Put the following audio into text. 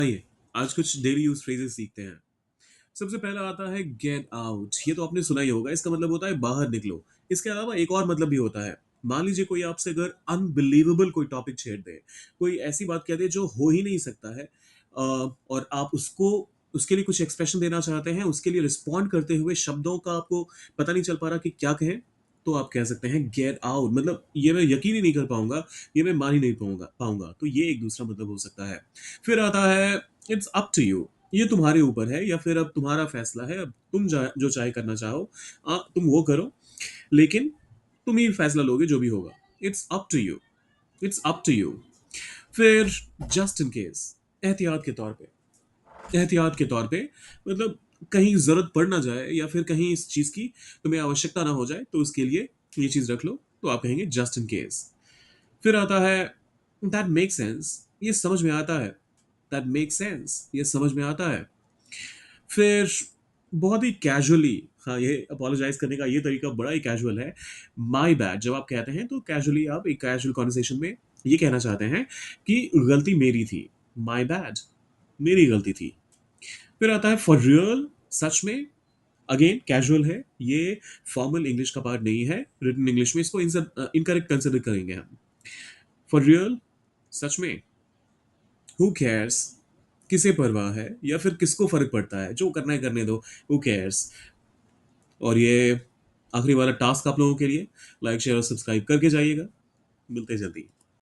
आइए, आज कुछ डेली यूज़ फ्रेजेज़ सीखते हैं। सबसे पहला आता है गेट आउट। ये तो आपने सुना ही होगा, इसका मतलब होता है बाहर निकलो। इसके अलावा एक और मतलब भी होता है। मान लीजिए कोई आपसे अगर अनबिलीवेबल कोई टॉपिक छेड़ दे, कोई ऐसी बात कह दे जो हो ही नहीं सकता है, और आप उसको उसके लिए कुछ एक्सप्रेशन देना चाहते हैं, उसके लिए रिस्पॉन्ड करते हुए शब्दों का आपको पता नहीं चल पा रहा कि क्या कहें, तो आप कह सकते हैं गेट आउट। मतलब ये मैं यकीन ही नहीं कर पाऊँगा, ये मैं मान ही नहीं पाऊँगा। तो ये एक दूसरा मतलब हो सकता है। फिर आता है इट्स अप टू यू। ये तुम्हारे ऊपर है या फिर अब तुम्हारा फैसला है। अब तुम जो चाहे करना चाहो, तुम वो करो, लेकिन तुम ही फैसला लोगे जो भी होगा। It's up to you. It's up to you. फिर जस्ट इन केस, एहतियात के तौर पे। एहतियात के तौर पे मतलब कहीं ज़रूरत पड़ ना जाए या फिर कहीं इस चीज़ की तुम्हें आवश्यकता ना हो जाए, तो उसके लिए ये चीज़ रख लो, तो आप कहेंगे जस्ट इन केस। फिर आता है दैट मेक सेंस। ये समझ में आता है। दैट मेक सेंस, ये समझ में आता है। फिर बहुत ही कैजुअली, हाँ, ये अपोलोजाइज करने का ये तरीका बड़ा ही कैजुअल है। माय बैड जब आप कहते हैं तो कैजुअली आप एक कैजुअल कॉन्वर्सेशन में ये कहना चाहते हैं कि गलती मेरी थी। माय बैड, मेरी गलती थी। फिर आता है फॉर रियल, सच में। अगेन कैजुअल है ये, फॉर्मल इंग्लिश का पार्ट नहीं है। रिटन इंग्लिश में इसको इनकरेक्ट कंसिडर करेंगे हम। फॉर रियल, सच में। हु केयर्स, किसे परवाह है या फिर किसको फर्क पड़ता है, जो करना है करने दो। Who cares. और ये आखिरी वाला टास्क आप लोगों के लिए, लाइक शेयर और सब्सक्राइब करके जाइएगा। मिलते हैं जल्दी।